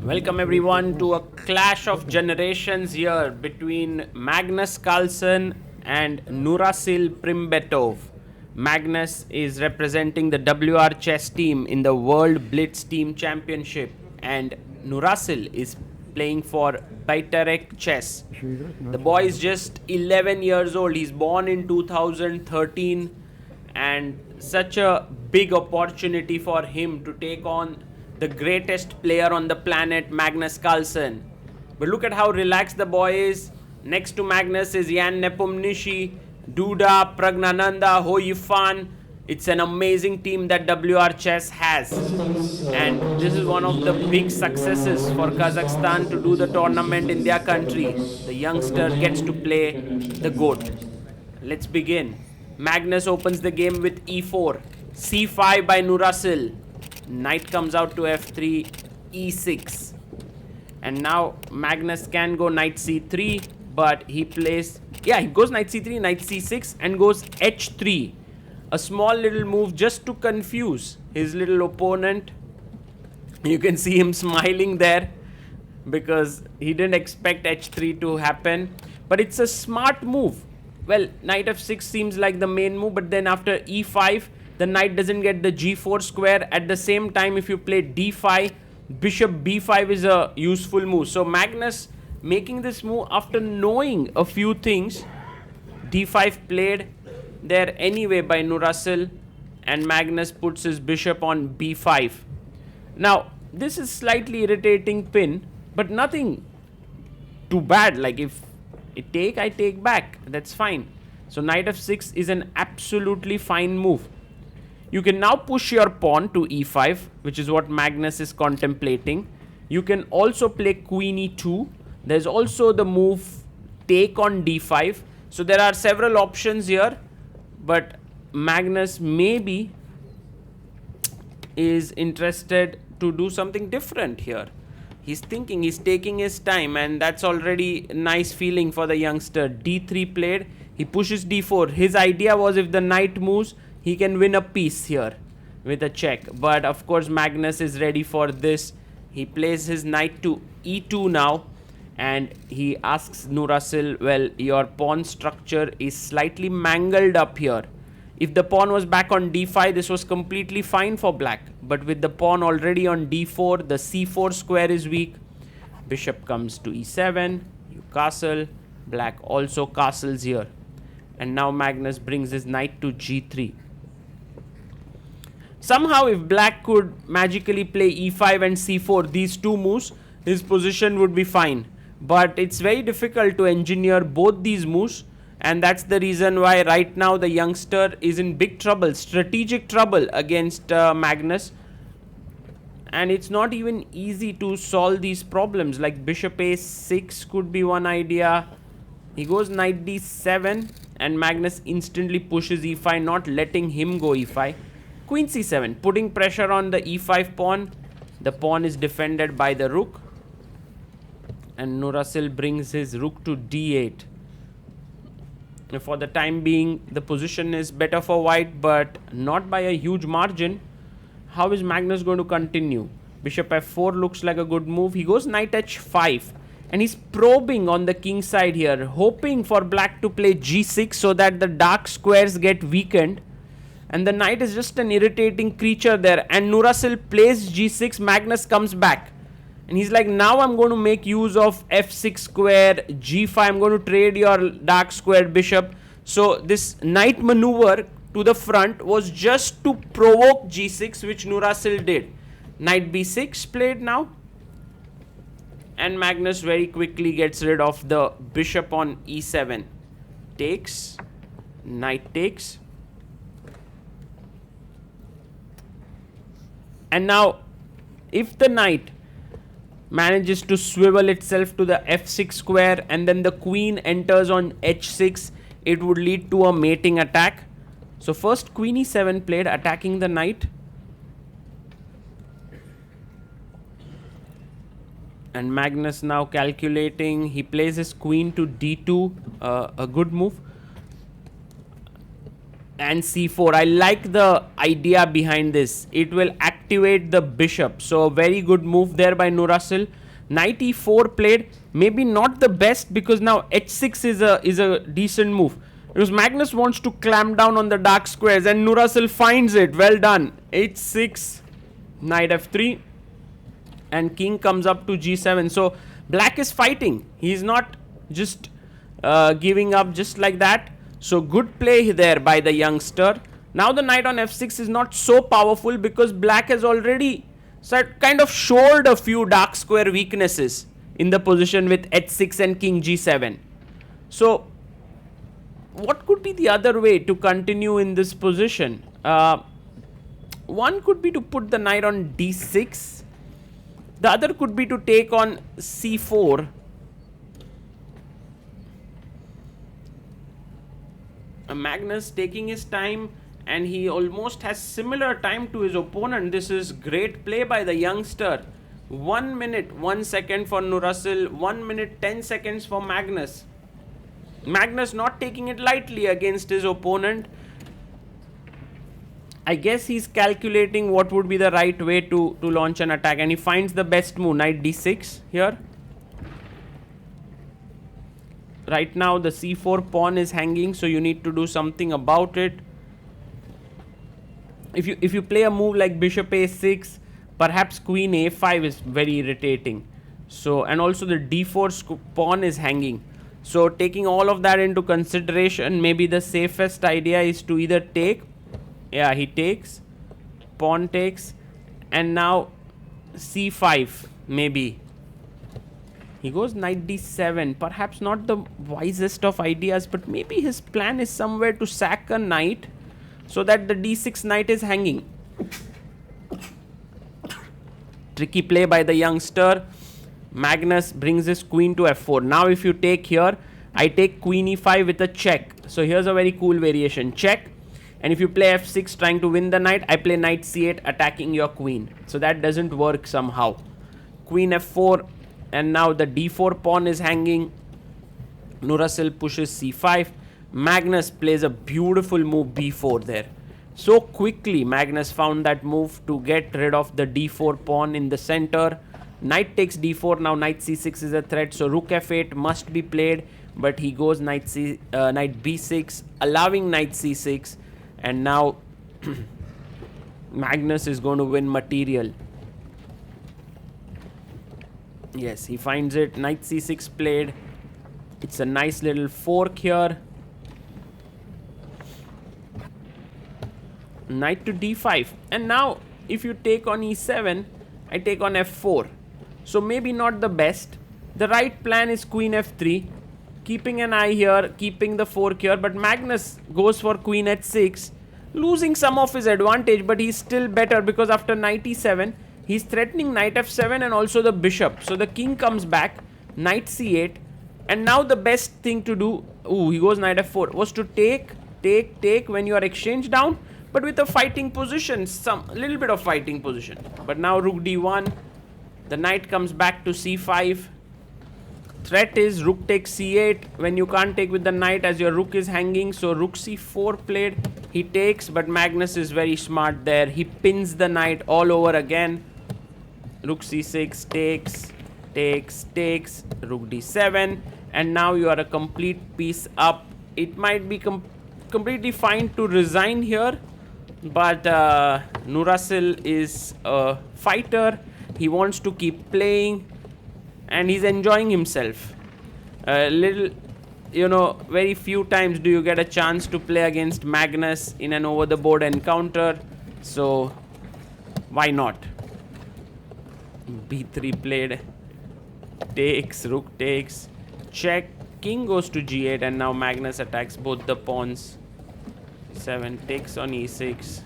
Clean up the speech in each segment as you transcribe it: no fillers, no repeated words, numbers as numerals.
Welcome everyone to a clash of generations here between Magnus Carlsen and Nurasil Primbetov. Magnus is representing the WR chess team in the World Blitz Team Championship and Nurasil is playing for Baitarek Chess. The boy is just 11 years old. He's born in 2013 and such a big opportunity for him to take on the greatest player on the planet, Magnus Carlsen. But look at how relaxed the boy is. Next to Magnus is Jan Nepomniachtchi, Duda, Pragnananda, Ho Yifan. It's an amazing team that WR Chess has. And this is one of the big successes for Kazakhstan to do the tournament in their country. The youngster gets to play the GOAT. Let's begin. Magnus opens the game with e4, c5 by Nurasil. Knight comes out to f3, e6. And now Magnus can go knight c3, but he plays... he goes knight c3, knight c6 and goes h3. A small little move just to confuse his little opponent. You can see him smiling there because he didn't expect h3 to happen. But it's a smart move. Well, knight f6 seems like the main move, but then after e5, the knight doesn't get the g4 square. At the same time, if you play d5, bishop b5 is a useful move. So Magnus making this move after knowing a few things. d5 played there anyway by Nurasil, and Magnus puts his bishop on b5. Now, this is slightly irritating pin, but nothing too bad. Like if I take back. That's fine. So knight f6 is an absolutely fine move. You can now push your pawn to e5, which is what Magnus is contemplating. You can also play queen e2. There's also the move take on d5. So there are several options here, but Magnus maybe is interested to do something different here. He's thinking, he's taking his time, and that's already a nice feeling for the youngster. d3 played, he pushes d4. His idea was if the knight moves, he can win a piece here with a check. But of course Magnus is ready for this. He plays his knight to e2 now, and he asks Nurasil, well, your pawn structure is slightly mangled up here. If the pawn was back on d5, this was completely fine for black. But with the pawn already on d4, the c4 square is weak. Bishop comes to e7, you castle, black also castles here. And now Magnus brings his knight to g3. Somehow if black could magically play e5 and c4, these two moves, his position would be fine. But it's very difficult to engineer both these moves, and that's the reason why right now the youngster is in big trouble, strategic trouble against Magnus. And it's not even easy to solve these problems. Like bishop a6 could be one idea. He goes knight d7 and Magnus instantly pushes e5, not letting him go e5. Queen c7, putting pressure on the e5 pawn. The pawn is defended by the rook. And Nurasil brings his rook to d8. For the time being, the position is better for white, but not by a huge margin. How is Magnus going to continue? Bishop f4 looks like a good move. He goes knight h5. And he's probing on the king side here, hoping for black to play g6 so that the dark squares get weakened. And the knight is just an irritating creature there. And Nurasil plays g6, Magnus comes back. And he's like, now I'm going to make use of f6 square, g5. I'm going to trade your dark squared bishop. So this knight maneuver to the front was just to provoke g6, which Nurasil did. Knight b6 played now. And Magnus very quickly gets rid of the bishop on e7. Takes. Knight takes. And now, if the knight manages to swivel itself to the f6 square and then the queen enters on h6, it would lead to a mating attack. So first queen e7 played, attacking the knight. And Magnus now calculating. He plays his queen to d2, a good move. And c4. I like the idea behind this. It will activate the bishop. So a very good move there by Nurasil. Knight e4 played, maybe not the best, because now h6 is a decent move. Because Magnus wants to clamp down on the dark squares and Nurasil finds it. Well done. h6, knight f3, and king comes up to g7. So black is fighting. He's not just giving up just like that. So good play there by the youngster. Now the knight on f6 is not so powerful because black has already kind of showed a few dark square weaknesses in the position with h6 and king g7. So what could be the other way to continue in this position? One could be to put the knight on d6. The other could be to take on c4. Magnus taking his time, and he almost has similar time to his opponent. This is great play by the youngster. 1 minute 1 second for Nurasil, 1 minute 10 seconds for Magnus. Magnus not taking it lightly against his opponent. I guess he's calculating what would be the right way to launch an attack, and he finds the best move, knight d6 here. Right now the c4 pawn is hanging, so you need to do something about it. If you play a move like bishop a6, perhaps queen a5 is very irritating. So, and also the d4 pawn is hanging. So taking all of that into consideration, maybe the safest idea is to either take, yeah, he takes, pawn takes, and now c5 maybe. He goes knight d7, perhaps not the wisest of ideas, but maybe his plan is somewhere to sack a knight so that the d6 knight is hanging. Tricky play by the youngster. Magnus brings his queen to f4. Now if you take here, I take queen e5 with a check. So here's a very cool variation, check. And if you play f6 trying to win the knight, I play knight c8 attacking your queen. So that doesn't work somehow. Queen f4, and now the d4 pawn is hanging. Nurasil pushes c5. Magnus plays a beautiful move b4 there. So quickly Magnus found that move to get rid of the d4 pawn in the center. Knight takes d4. Now knight c6 is a threat, so rook f8 must be played, but he goes knight b6, allowing knight c6, and now Magnus is going to win material. Yes, he finds it. Knight c6 played. It's a nice little fork here. Knight to d5, and now if you take on e7, I take on f4. So maybe not the best. The right plan is queen f3, keeping an eye here, keeping the fork here, but Magnus goes for queen h6, losing some of his advantage, but he's still better because after knight e7, he's threatening knight f7 and also the bishop. So the king comes back, knight c8, and now the best thing to do, he goes knight f4, was to take when you are exchanged down, but with a fighting position, a little bit of fighting position. But now rook d1, the knight comes back to c5. Threat is rook takes c8 when you can't take with the knight as your rook is hanging. So rook c4 played. He takes, but Magnus is very smart there. He pins the knight all over again. Rook c6 takes, rook d7, and now you are a complete piece up. It might be completely fine to resign here, but Nurasil is a fighter. He wants to keep playing, and he's enjoying himself. Very few times do you get a chance to play against Magnus in an over-the-board encounter, so why not? b3 played, takes, rook takes, check, king goes to g8, and now Magnus attacks both the pawns. 7 takes on e6.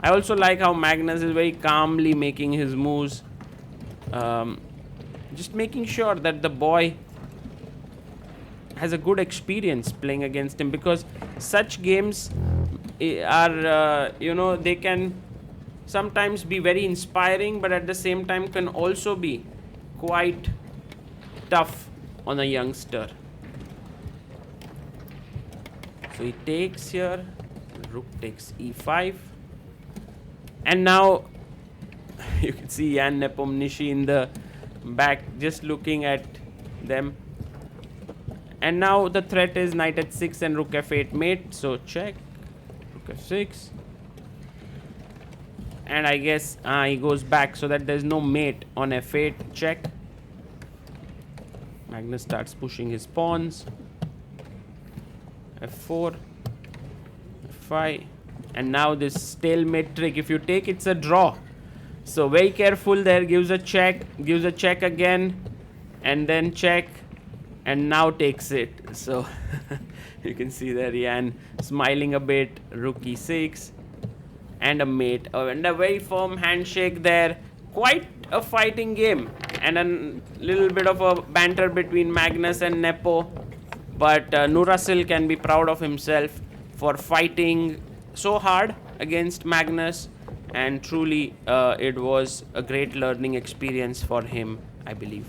I also like how Magnus is very calmly making his moves, just making sure that the boy has a good experience playing against him, because such games are, they can sometimes be very inspiring, but at the same time can also be quite tough on a youngster. So he takes here, rook takes e5. And now you can see Jan Nepomniachtchi in the back just looking at them. And now the threat is knight h6 and rook f8 mate. So check. Rook f6. And I guess he goes back so that there's no mate on f8. Check. Magnus starts pushing his pawns. f4. f5. And now this stalemate trick. If you take, it's a draw. So very careful there. Gives a check. Gives a check again. And then check. And now takes it. So you can see there Jan smiling a bit. Rook e6. And a mate. And a very firm handshake there. Quite a fighting game. And a little bit of a banter between Magnus and Nepo. But Nurasil can be proud of himself for fighting so hard against Magnus. And truly it was a great learning experience for him, I believe.